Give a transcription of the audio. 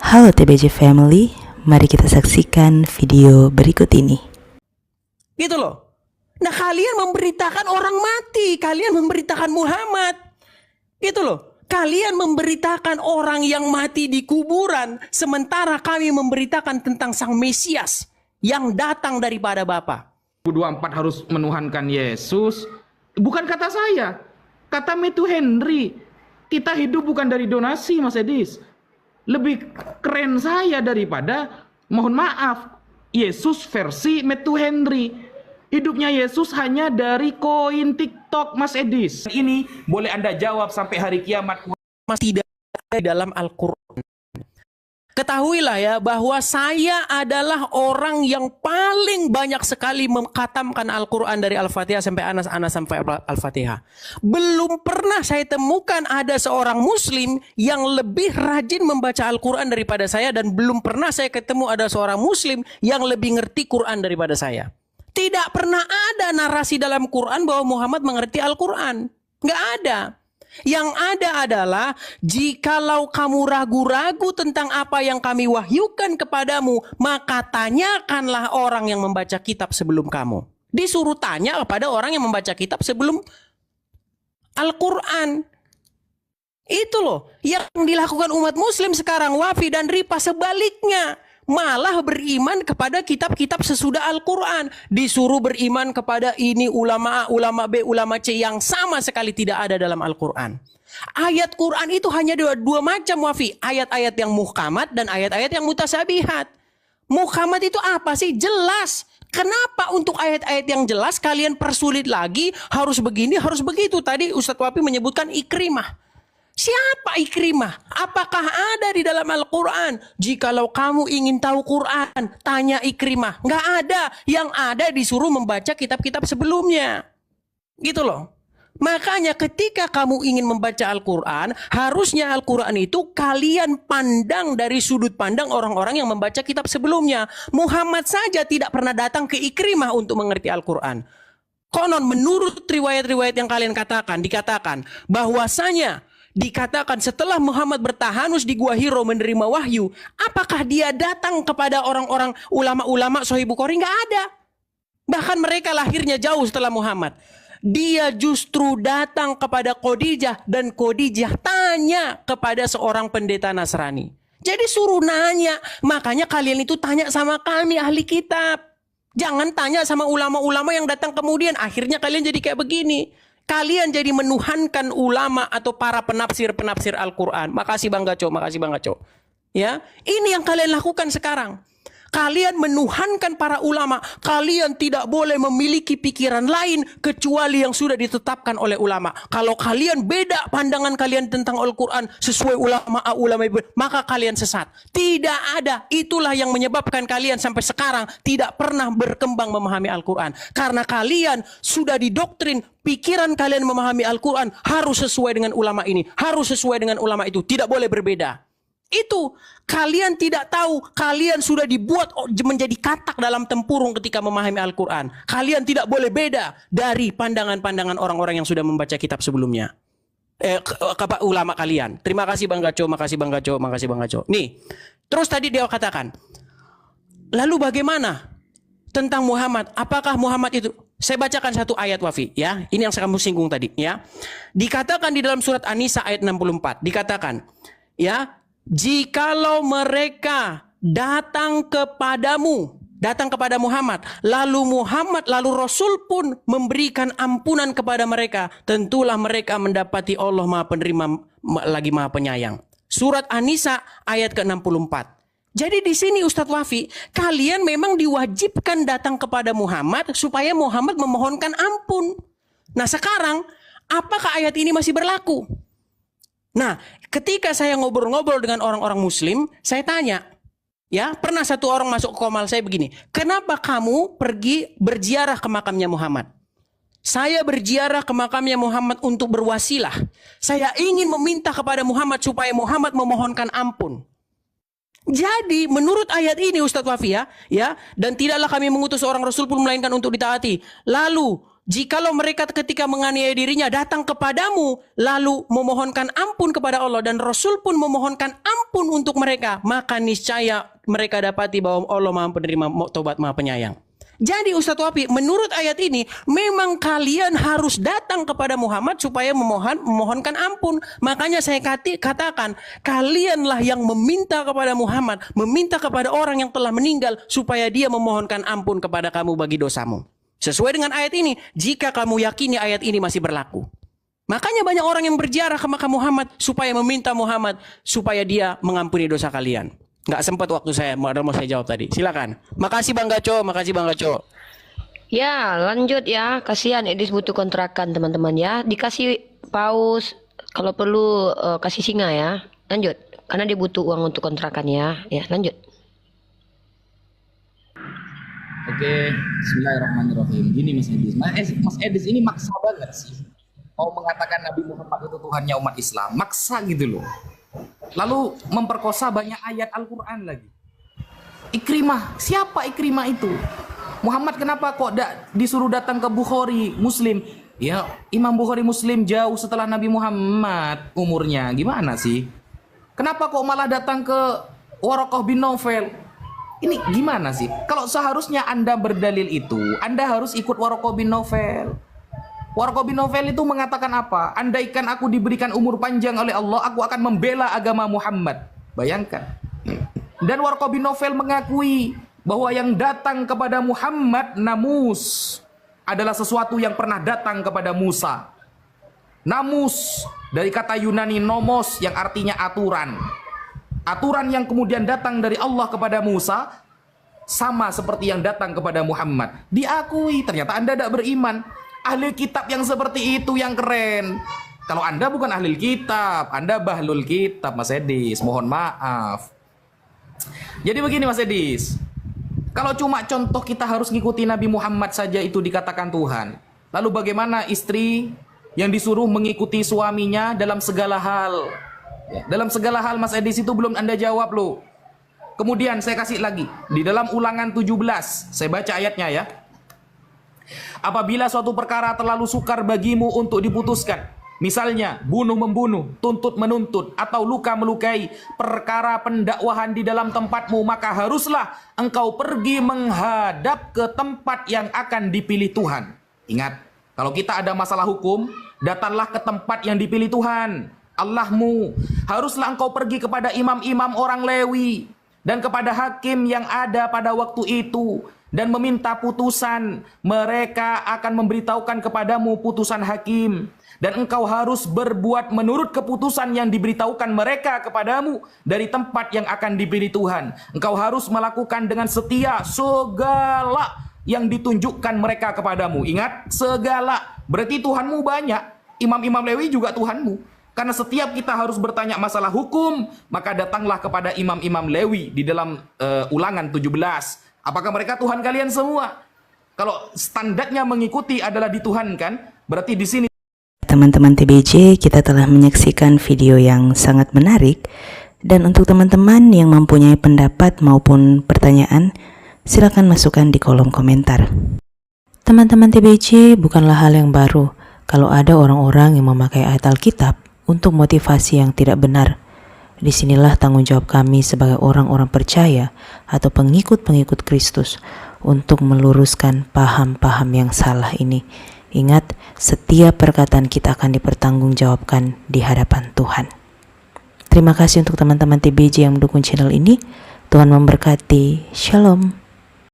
Halo TBJ Family, mari kita saksikan video berikut ini. Gitu loh. Nah, kalian memberitakan orang mati, kalian memberitakan Muhammad. Gitu loh. Kalian memberitakan orang yang mati di kuburan, sementara kami memberitakan tentang Sang Mesias yang datang daripada Bapa. 2024 harus menuhankan Yesus. Bukan kata saya, kata Matthew Henry. Kita hidup bukan dari donasi, Mas Edis. Lebih keren saya daripada, mohon maaf, Yesus versi Matthew Henry. Hidupnya Yesus hanya dari koin TikTok, Mas Edis. Ini boleh Anda jawab sampai hari kiamat. Masih tidak ada di dalam Al-Quran. Ketahuilah ya bahwa saya adalah orang yang paling banyak sekali mengkhatamkan Al-Quran dari Al-Fatihah sampai Anas sampai Al-Fatihah. Belum pernah saya temukan ada seorang muslim yang lebih rajin membaca Al-Quran daripada saya, dan belum pernah saya ketemu ada seorang muslim yang lebih ngerti Quran daripada saya. Tidak pernah ada narasi dalam Quran bahwa Muhammad mengerti Al-Quran. Nggak ada. Yang ada adalah jikalau kamu ragu-ragu tentang apa yang kami wahyukan kepadamu, maka tanyakanlah orang yang membaca kitab sebelum kamu. Disuruh tanya kepada orang yang membaca kitab sebelum Al-Quran. Itu loh yang dilakukan umat muslim sekarang, Wafi dan Ripa sebaliknya. Malah beriman kepada kitab-kitab sesudah Al-Quran. Disuruh beriman kepada ini ulama A, ulama B, ulama C yang sama sekali tidak ada dalam Al-Quran. Ayat Quran itu hanya dua macam, Wafi. Ayat-ayat yang muhkamat dan ayat-ayat yang mutasabihat. Muhkamat itu apa sih? Jelas. Kenapa untuk ayat-ayat yang jelas kalian persulit lagi? Harus begini, harus begitu. Tadi Ustadz Wafi menyebutkan Ikrimah. Siapa Ikrimah? Apakah ada di dalam Al-Quran? Jikalau kamu ingin tahu Quran, tanya Ikrimah. Nggak ada. Yang ada disuruh membaca kitab-kitab sebelumnya. Gitu loh. Makanya ketika kamu ingin membaca Al-Quran, harusnya Al-Quran itu kalian pandang dari sudut pandang orang-orang yang membaca kitab sebelumnya. Muhammad saja tidak pernah datang ke Ikrimah untuk mengerti Al-Quran. Konon menurut riwayat-riwayat yang kalian katakan, dikatakan bahwasanya dikatakan setelah Muhammad bertahanus di Gua Hiro menerima wahyu, apakah dia datang kepada orang-orang ulama-ulama Sahih Bukhari? Nggak ada. Bahkan mereka lahirnya jauh setelah Muhammad. Dia justru datang kepada Khadijah, dan Khadijah tanya kepada seorang pendeta Nasrani. Jadi suruh nanya. Makanya kalian itu tanya sama kami ahli kitab. Jangan tanya sama ulama-ulama yang datang kemudian. Akhirnya kalian jadi kayak begini. Kalian jadi menuhankan ulama atau para penafsir-penafsir Al-Quran. Makasih Bang Gaco, makasih Bang Gaco. Ya, ini yang kalian lakukan sekarang. Kalian menuhankan para ulama. Kalian tidak boleh memiliki pikiran lain kecuali yang sudah ditetapkan oleh ulama. Kalau kalian beda pandangan kalian tentang Al-Quran sesuai ulama A, ulama B, maka kalian sesat. Tidak ada. Itulah yang menyebabkan kalian sampai sekarang tidak pernah berkembang memahami Al-Quran. Karena kalian sudah didoktrin, pikiran kalian memahami Al-Quran harus sesuai dengan ulama ini, harus sesuai dengan ulama itu, tidak boleh berbeda. Itu kalian tidak tahu, kalian sudah dibuat menjadi katak dalam tempurung ketika memahami Al-Quran. Kalian tidak boleh beda dari pandangan-pandangan orang-orang yang sudah membaca kitab sebelumnya. Ulama kalian. Terima kasih Bang Gaco, makasih Bang Gaco, makasih Bang Gaco. Nih, terus tadi dia katakan, lalu bagaimana tentang Muhammad? Apakah Muhammad itu? Saya bacakan satu ayat, Wafi, ya. Ini yang kamu singgung tadi, ya. Dikatakan di dalam surat An-Nisa ayat 64, dikatakan, ya, jikalau mereka datang kepada Muhammad, lalu Rasul pun memberikan ampunan kepada mereka, tentulah mereka mendapati Allah Maha Penerima lagi Maha Penyayang. Surat An-Nisa ayat ke-64. Jadi di sini Ustadz Wafi, kalian memang diwajibkan datang kepada Muhammad supaya Muhammad memohonkan ampun. Nah sekarang, apakah ayat ini masih berlaku? Nah, ketika saya ngobrol-ngobrol dengan orang-orang muslim, saya tanya, ya, pernah satu orang masuk ke komal saya begini, kenapa kamu pergi berziarah ke makamnya Muhammad? Saya berziarah ke makamnya Muhammad untuk berwasilah. Saya ingin meminta kepada Muhammad supaya Muhammad memohonkan ampun. Jadi menurut ayat ini Ustadz Wafi, ya, dan tidaklah kami mengutus seorang Rasul pun melainkan untuk ditaati. Lalu Jikalau mereka ketika menganiaya dirinya datang kepadamu, lalu memohonkan ampun kepada Allah dan Rasul pun memohonkan ampun untuk mereka, maka niscaya mereka dapati bahwa Allah Maha Penerima Taubat, Maha Penyayang. Jadi Ustadz Wafi, menurut ayat ini memang kalian harus datang kepada Muhammad supaya memohonkan ampun. Makanya saya katakan, kalianlah yang meminta kepada Muhammad, meminta kepada orang yang telah meninggal supaya dia memohonkan ampun kepada kamu bagi dosamu. Sesuai dengan ayat ini, jika kamu yakini ayat ini masih berlaku. Makanya banyak orang yang berziarah ke makam Muhammad supaya meminta Muhammad supaya dia mengampuni dosa kalian. Nggak sempat waktu saya, mau saya jawab tadi. Silakan. Makasih Bang Gaco, makasih Bang Gaco. Ya, lanjut ya. Kasihan Edis butuh kontrakan teman-teman ya. Dikasih paus, kalau perlu kasih singa ya. Lanjut, karena dia butuh uang untuk kontrakan ya. Ya, lanjut. Oke, bismillahirrahmanirrahim. Gini Mas Edis ini maksa banget sih. Mau mengatakan Nabi Muhammad itu Tuhannya umat Islam. Maksa gitu loh. Lalu memperkosa banyak ayat Al-Quran lagi. Ikrimah, siapa Ikrimah itu? Muhammad kenapa kok disuruh datang ke Bukhari Muslim? Ya, Imam Bukhari Muslim jauh setelah Nabi Muhammad umurnya. Gimana sih? Kenapa kok malah datang ke Waraqah bin Naufal? Ini gimana sih? Kalau seharusnya Anda berdalil itu, Anda harus ikut Waraqah bin Naufal. Waraqah bin Naufal itu mengatakan apa? Andaikan aku diberikan umur panjang oleh Allah, aku akan membela agama Muhammad. Bayangkan. Dan Waraqah bin Naufal mengakui bahwa yang datang kepada Muhammad, namus, adalah sesuatu yang pernah datang kepada Musa. Namus, dari kata Yunani nomos, yang artinya aturan. Aturan yang kemudian datang dari Allah kepada Musa, sama seperti yang datang kepada Muhammad. Diakui, ternyata Anda tidak beriman. Ahli kitab yang seperti itu yang keren. Kalau Anda bukan ahli kitab, Anda bahlul kitab, Mas Edis. Mohon maaf. Jadi begini Mas Edis, kalau cuma contoh kita harus ngikuti Nabi Muhammad saja itu dikatakan Tuhan. Lalu bagaimana istri yang disuruh mengikuti suaminya dalam segala hal? Ya, dalam segala hal Mas Edis itu belum Anda jawab loh. Kemudian saya kasih lagi di dalam Ulangan 17, saya baca ayatnya ya. Apabila suatu perkara terlalu sukar bagimu untuk diputuskan, misalnya bunuh-membunuh, tuntut-menuntut, atau luka-melukai, perkara pendakwahan di dalam tempatmu, maka haruslah engkau pergi menghadap ke tempat yang akan dipilih Tuhan. Ingat, kalau kita ada masalah hukum, datanglah ke tempat yang dipilih Tuhan, Allahmu. Haruslah engkau pergi kepada imam-imam orang Lewi dan kepada hakim yang ada pada waktu itu, dan meminta putusan. Mereka akan memberitahukan kepadamu putusan hakim, dan engkau harus berbuat menurut keputusan yang diberitahukan mereka kepadamu dari tempat yang akan dipilih Tuhan. Engkau harus melakukan dengan setia segala yang ditunjukkan mereka kepadamu. Ingat, segala, berarti Tuhanmu banyak. Imam-imam Lewi juga Tuhanmu. Karena setiap kita harus bertanya masalah hukum, maka datanglah kepada imam-imam Lewi di dalam Ulangan 17. Apakah mereka Tuhan kalian semua? Kalau standarnya mengikuti adalah dituhankan, berarti di sini. Teman-teman TBJ, kita telah menyaksikan video yang sangat menarik. Dan untuk teman-teman yang mempunyai pendapat maupun pertanyaan, silakan masukkan di kolom komentar. Teman-teman TBJ, bukanlah hal yang baru kalau ada orang-orang yang memakai ayat Alkitab untuk motivasi yang tidak benar. Disinilah tanggung jawab kami sebagai orang-orang percaya atau pengikut-pengikut Kristus untuk meluruskan paham-paham yang salah ini. Ingat, setiap perkataan kita akan dipertanggungjawabkan di hadapan Tuhan. Terima kasih untuk teman-teman TBJ yang mendukung channel ini. Tuhan memberkati. Shalom.